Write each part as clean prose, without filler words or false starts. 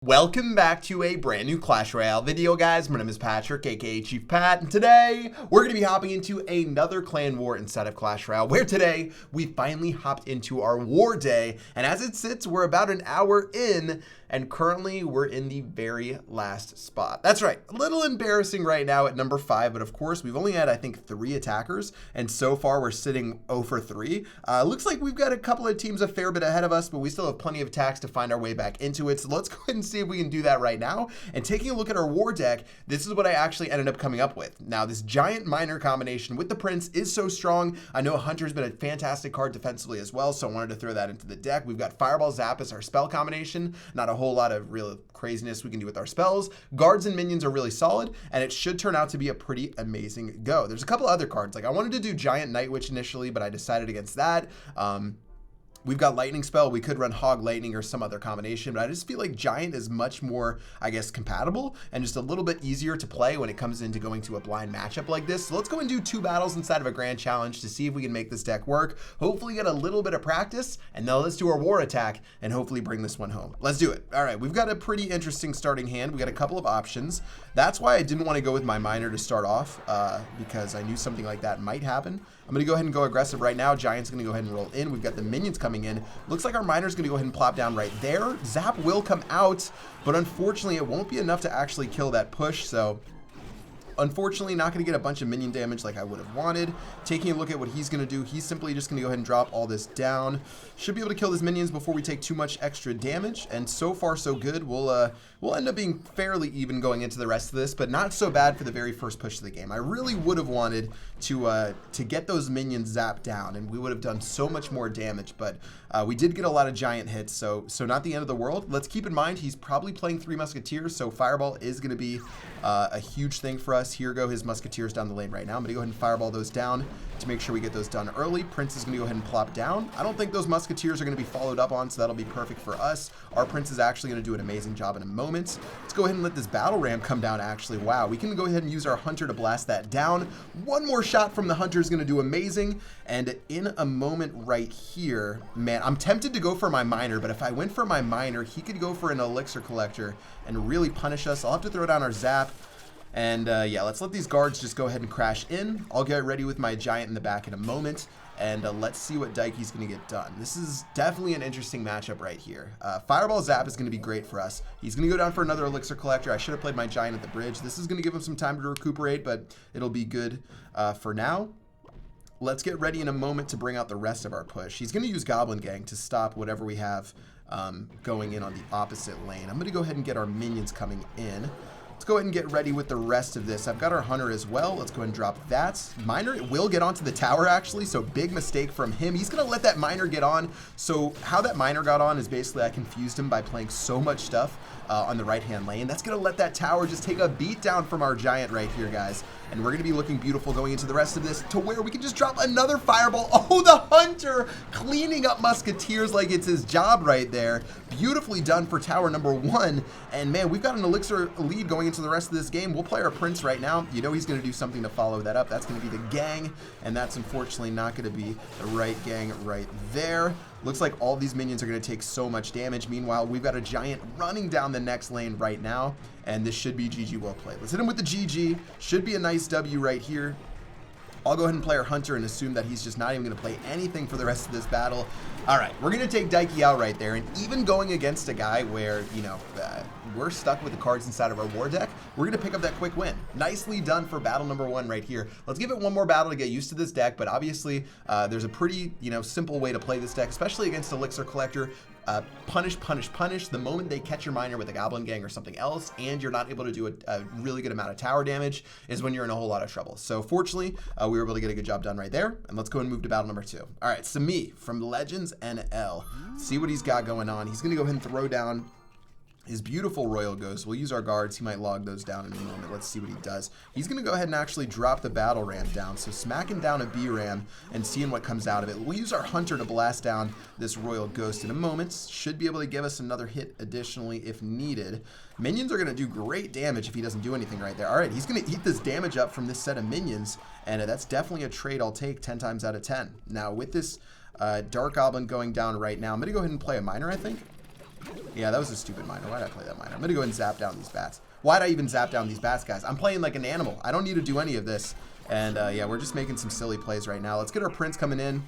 Welcome back to a brand new Clash Royale video, guys. My name is Patrick, aka Chief Pat, and today we're going to be hopping into another clan war inside of Clash Royale, where today we finally hopped into our war day, and as it sits, we're about an hour in, and currently we're in the very last spot. That's right, a little embarrassing right now at number 5, but of course we've only had, I think, 3 attackers, and so far we're sitting 0 for 3. Looks like we've got a couple of teams a fair bit ahead of us, but we still have plenty of attacks to find our way back into it, so let's go ahead and see if we can do that right now. And taking a look at our war deck, this is what I actually ended up coming up with. Now, this giant miner combination with the Prince is so strong. I know Hunter's been a fantastic card defensively as well, so I wanted to throw that into the deck. We've got Fireball Zap as our spell combination. Not a whole lot of real craziness we can do with our spells. Guards and minions are really solid, and it should turn out to be a pretty amazing go. There's a couple other cards. Like, I wanted to do Giant Night Witch initially, but I decided against that. We've got Lightning Spell. We could run Hog Lightning or some other combination, but I just feel like Giant is much more, I guess, compatible and just a little bit easier to play when it comes into going to a blind matchup like this. So let's go and do 2 battles inside of a grand challenge to see if we can make this deck work. Hopefully get a little bit of practice, and then let's do our war attack and hopefully bring this one home. Let's do it. All right, we've got a pretty interesting starting hand. We got a couple of options. That's why I didn't want to go with my miner to start off because I knew something like that might happen. I'm going to go ahead and go aggressive right now. Giant's going to go ahead and roll in. We've got the minions coming in. Looks like our miner's going to go ahead and plop down right there. Zap will come out, but unfortunately it won't be enough to actually kill that push, so unfortunately not going to get a bunch of minion damage like I would have wanted. Taking a look at what he's going to do, he's simply just going to go ahead and drop all this down. Should be able to kill his minions before we take too much extra damage, and so far so good. We'll end up being fairly even going into the rest of this, but not so bad for the very first push of the game. I really would have wanted to get those minions zapped down, and we would have done so much more damage, but we did get a lot of giant hits, so not the end of the world. Let's keep in mind he's probably playing 3 musketeers, so Fireball is going to be a huge thing for us. Here go his musketeers down the lane right now. I'm going to go ahead and Fireball those down to make sure we get those done early. Prince is going to go ahead and plop down. I don't think those musketeers are going to be followed up on, so that'll be perfect for us. Our Prince is actually going to do an amazing job in a moment. Let's go ahead and let this battle ram come down, actually. Wow, we can go ahead and use our Hunter to blast that down. One more shot from the Hunter is going to do amazing, and in a moment right here, man, I'm tempted to go for my miner, but if I went for my miner, he could go for an elixir collector and really punish us. I'll have to throw down our zap. And yeah, let's let these guards just go ahead and crash in. I'll get ready with my giant in the back in a moment, and let's see what Dikey's going to get done. This is definitely an interesting matchup right here. Fireball Zap is going to be great for us. He's going to go down for another elixir collector. I should have played my giant at the bridge. This is going to give him some time to recuperate, but it'll be good for now. Let's get ready in a moment to bring out the rest of our push. He's going to use Goblin Gang to stop whatever we have going in on the opposite lane. I'm going to go ahead and get our minions coming in. Let's go ahead and get ready with the rest of this. I've got our Hunter as well. Let's go ahead and drop that. Miner will get onto the tower, actually, so big mistake from him. He's going to let that miner get on. So how that miner got on is basically I confused him by playing so much stuff on the right-hand lane. That's going to let that tower just take a beat down from our giant right here, guys. And we're going to be looking beautiful going into the rest of this to where we can just drop another Fireball. Oh, the Hunter cleaning up musketeers like it's his job right there. Beautifully done for tower number 1. And man, we've got an elixir lead going into the rest of this game. We'll play our Prince right now. You know he's going to do something to follow that up. That's going to be the gang, and that's unfortunately not going to be the right gang right there. Looks like all these minions are going to take so much damage. Meanwhile, we've got a giant running down the next lane right now, and this should be GG well played. Let's hit him with the GG. Should be a nice W right here. I'll go ahead and play our Hunter and assume that he's just not even going to play anything for the rest of this battle. All right, we're going to take Dikey out right there, and even going against a guy where, you know, we're stuck with the cards inside of our war deck, we're going to pick up that quick win. Nicely done for battle number 1 right here. Let's give it one more battle to get used to this deck, but obviously there's a pretty, you know, simple way to play this deck, especially against Elixir Collector. Punish, punish, punish. The moment they catch your miner with a Goblin Gang or something else, and you're not able to do a really good amount of tower damage, is when you're in a whole lot of trouble. So fortunately, we were able to get a good job done right there. And let's go and move to battle number 2. All right, Sami from Legends NL. See what he's got going on. He's going to go ahead and throw down his beautiful Royal Ghost. We'll use our guards. He might log those down in a moment. Let's see what he does. He's going to go ahead and actually drop the battle ram down. So smacking down a B ram and seeing what comes out of it. We'll use our Hunter to blast down this Royal Ghost in a moment. Should be able to give us another hit additionally if needed. Minions are going to do great damage if he doesn't do anything right there. All right, he's going to eat this damage up from this set of minions, and that's definitely a trade I'll take 10 times out of 10. Now with this Dark Goblin going down right now, I'm going to go ahead and play a miner, I think. Yeah, that was a stupid miner. Why did I play that miner? I'm going to go ahead and zap down these bats. Why did I even zap down these bats, guys? I'm playing like an animal. I don't need to do any of this. And yeah, we're just making some silly plays right now. Let's get our Prince coming in.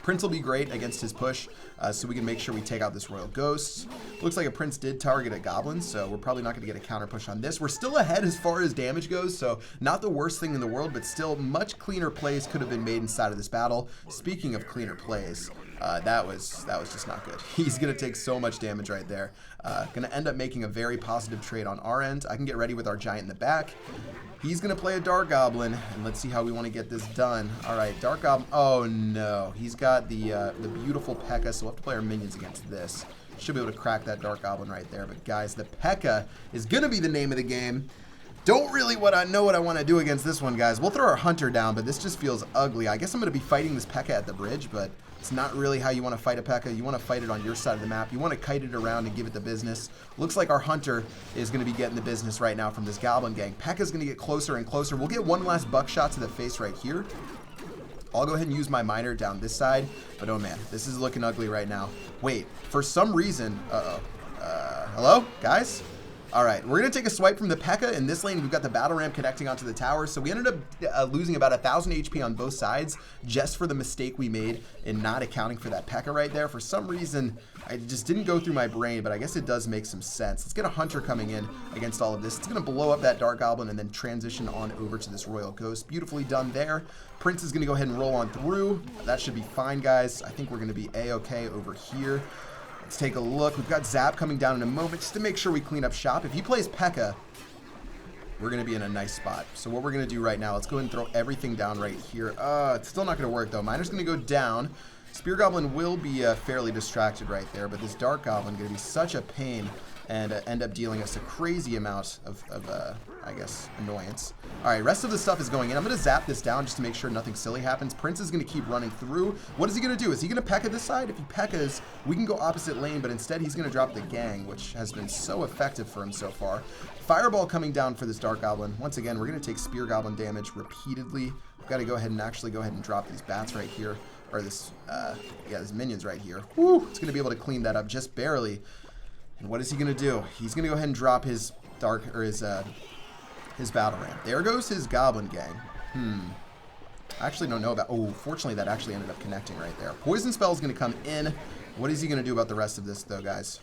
Prince will be great against his push, so we can make sure we take out this Royal Ghost. Looks like a Prince did target a Goblin, so we're probably not going to get a counter push on this. We're still ahead as far as damage goes, so not the worst thing in the world, but still much cleaner plays could have been made inside of this battle. Speaking of cleaner plays, that was just not good. He's going to take so much damage right there. Going to end up making a very positive trade on our end. I can get ready with our Giant in the back. He's going to play a Dark Goblin, and let's see how we want to get this done. All right, Dark Goblin. Oh, no. He's got the beautiful P.E.K.K.A, so we'll have to play our minions against this. Should be able to crack that Dark Goblin right there. But, guys, the P.E.K.K.A is going to be the name of the game. Don't really know what I want to do against this one, guys. We'll throw our Hunter down, but this just feels ugly. I guess I'm going to be fighting this P.E.K.K.A at the bridge, but it's not really how you want to fight a P.E.K.K.A. You want to fight it on your side of the map. You want to kite it around and give it the business. Looks like our Hunter is going to be getting the business right now from this Goblin gang. P.E.K.K.A is going to get closer and closer. We'll get one last buckshot to the face right here. I'll go ahead and use my miner down this side, but oh man, this is looking ugly right now. Wait, for some reason, hello, guys? All right, we're going to take a swipe from the P.E.K.K.A. In this lane, we've got the battle ram connecting onto the tower. So we ended up losing about 1,000 HP on both sides just for the mistake we made in not accounting for that P.E.K.K.A right there. For some reason, I just didn't go through my brain, but I guess it does make some sense. Let's get a Hunter coming in against all of this. It's going to blow up that Dark Goblin and then transition on over to this Royal Ghost. Beautifully done there. Prince is going to go ahead and roll on through. That should be fine, guys. I think we're going to be A-okay over here. Let's take a look. We've got Zap coming down in a moment just to make sure we clean up shop. If he plays P.E.K.K.A, we're going to be in a nice spot. So what we're going to do right now, let's go ahead and throw everything down right here. It's still not going to work, though. Miner's going to go down. Spear Goblin will be fairly distracted right there, but this Dark Goblin is going to be such a pain and end up dealing us a crazy amount of I guess, annoyance. All right, rest of the stuff is going in. I'm going to zap this down just to make sure nothing silly happens. Prince is going to keep running through. What is he going to do? Is he going to P.E.K.K.A this side? If he P.E.K.K.As, we can go opposite lane, but instead he's going to drop the gang, which has been so effective for him so far. Fireball coming down for this Dark Goblin. Once again, we're going to take Spear Goblin damage repeatedly. We've got to go ahead and actually go ahead and drop these bats right here. Or this, these minions right here. Woo! It's going to be able to clean that up just barely. And what is he going to do? He's going to go ahead and drop his his battle ram. There goes his Goblin gang. I actually don't know about... Oh, fortunately, that actually ended up connecting right there. Poison spell is going to come in. What is he going to do about the rest of this, though, guys?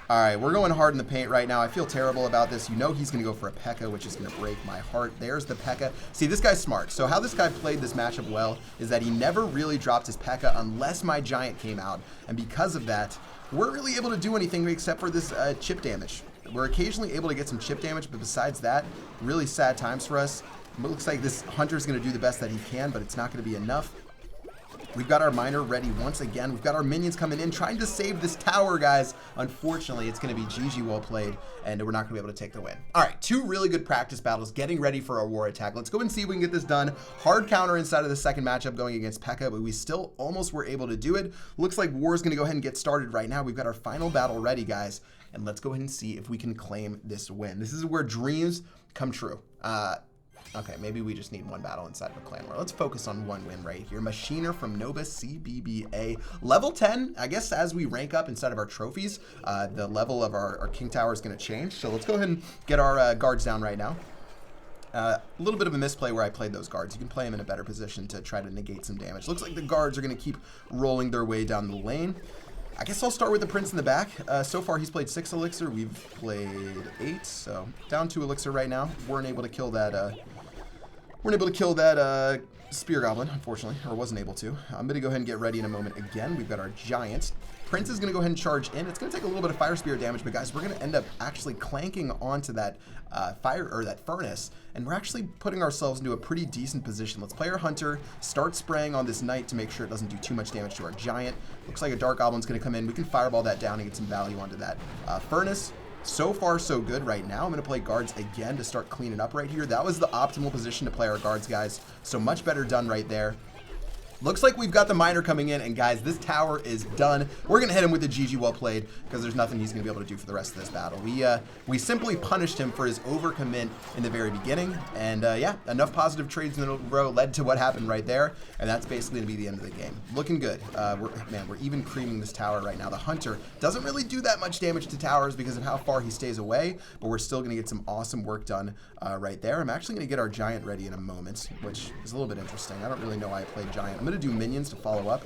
All right, we're going hard in the paint right now. I feel terrible about this. You know he's going to go for a P.E.K.K.A, which is going to break my heart. There's the P.E.K.K.A. See, this guy's smart. So how this guy played this matchup well is that he never really dropped his P.E.K.K.A unless my Giant came out. And because of that, we're really able to do anything except for this chip damage. We're occasionally able to get some chip damage, but besides that, really sad times for us. It looks like this Hunter's going to do the best that he can, but it's not going to be enough. We've got our miner ready once again. We've got our minions coming in, trying to save this tower, guys. Unfortunately, it's going to be GG well played, and we're not going to be able to take the win. All right, 2 really good practice battles, getting ready for our war attack. Let's go and see if we can get this done. Hard counter inside of the second matchup going against P.E.K.K.A, but we still almost were able to do it. Looks like war is going to go ahead and get started right now. We've got our final battle ready, guys, and let's go ahead and see if we can claim this win. This is where dreams come true. Okay, maybe we just need one battle inside of a clan war. Let's focus on one win right here. Machiner from Nova CBBA. Level 10, I guess as we rank up inside of our trophies, the level of our King Tower is going to change. So let's go ahead and get our guards down right now. A little bit of a misplay where I played those guards. You can play them in a better position to try to negate some damage. Looks like the guards are going to keep rolling their way down the lane. I guess I'll start with the Prince in the back. So far, he's played 6 elixir. We've played 8, so down 2 elixir right now. Weren't able to kill that... Spear Goblin, unfortunately, or wasn't able to. I'm going to go ahead and get ready in a moment again. We've got our Giant. Prince is going to go ahead and charge in. It's going to take a little bit of Fire Spear damage, but guys, we're going to end up actually clanking onto that that furnace, and we're actually putting ourselves into a pretty decent position. Let's play our Hunter, start spraying on this Knight to make sure it doesn't do too much damage to our Giant. Looks like a Dark Goblin's going to come in. We can Fireball that down and get some value onto that furnace. So far, so good right now. I'm going to play guards again to start cleaning up right here. That was the optimal position to play our guards, guys. So much better done right there. Looks like we've got the miner coming in, and guys, this tower is done. We're gonna hit him with the GG well played because there's nothing he's gonna be able to do for the rest of this battle. We simply punished him for his overcommit in the very beginning, and yeah, enough positive trades in a row led to what happened right there, and that's basically gonna be the end of the game. Looking good. We're even creaming this tower right now. The Hunter doesn't really do that much damage to towers because of how far he stays away, but we're still gonna get some awesome work done right there. I'm actually gonna get our Giant ready in a moment, which is a little bit interesting. I don't really know why I played Giant. I'm gonna do minions to follow up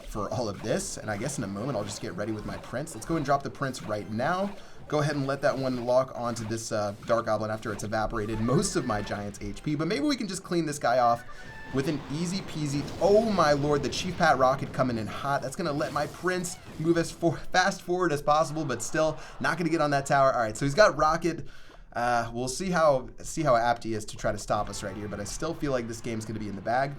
for all of this, and I guess in a moment I'll just get ready with my Prince. Let's go and drop the Prince right now. Go ahead and let that one lock onto this Dark Goblin after it's evaporated most of my Giant's HP, but maybe we can just clean this guy off with an easy peasy. Oh my lord, the Chief Pat Rocket coming in hot. That's gonna let my Prince move as fast forward as possible, but still not gonna get on that tower. All right, so he's got Rocket. We'll see how apt he is to try to stop us right here, but I still feel like this game's gonna be in the bag.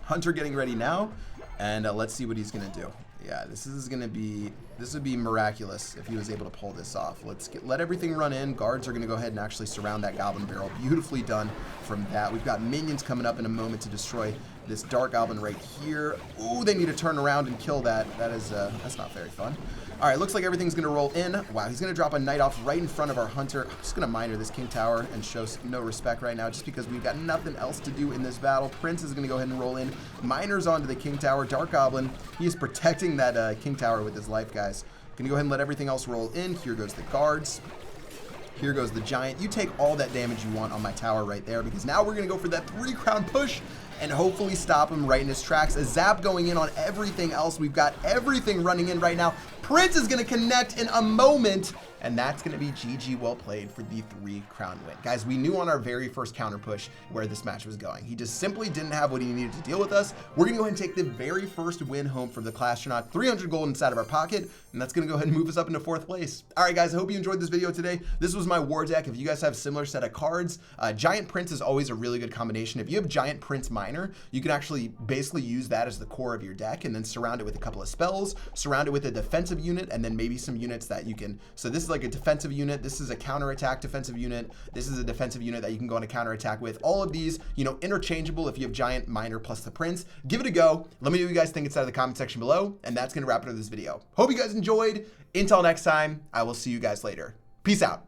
Hunter getting ready now, and let's see what he's gonna do. Yeah, this would be miraculous if he was able to pull this off. Let everything run in. Guards are gonna go ahead and actually surround that Goblin barrel. Beautifully done from that. We've got minions coming up in a moment to destroy this Dark Goblin right here. Ooh, they need to turn around and kill that. That's not very fun. All right, looks like everything's gonna roll in. Wow, he's gonna drop a Knight off right in front of our Hunter. I'm just gonna miner this King Tower and show no respect right now just because we've got nothing else to do in this battle. Prince is gonna go ahead and roll in. Miners onto the King Tower. Dark Goblin, he is protecting that King Tower with his life, guys. Gonna go ahead and let everything else roll in. Here goes the guards. Here goes the Giant. You take all that damage you want on my tower right there, because now we're gonna go for that 3-crown push and hopefully stop him right in his tracks. A zap going in on everything else. We've got everything running in right now. Prince is gonna connect in a moment, and that's gonna be GG well played for the 3-crown win. Guys, we knew on our very first counter push where this match was going. He just simply didn't have what he needed to deal with us. We're gonna go ahead and take the very first win home from the Classtronaut. 300 gold inside of our pocket, and that's gonna go ahead and move us up into 4th place. All right, guys, I hope you enjoyed this video today. This was my war deck. If you guys have a similar set of cards, Giant Prince is always a really good combination. If you have Giant Prince Miner, you can actually basically use that as the core of your deck and then surround it with a couple of spells, surround it with a defensive unit, and then maybe some units that you can. So this is like a defensive unit. This is a counterattack defensive unit. This is a defensive unit that you can go on a counterattack with. All of these, you know, interchangeable if you have Giant, Miner, plus the Prince. Give it a go. Let me know what you guys think inside of the comment section below, and that's going to wrap it up this video. Hope you guys enjoyed. Until next time, I will see you guys later. Peace out.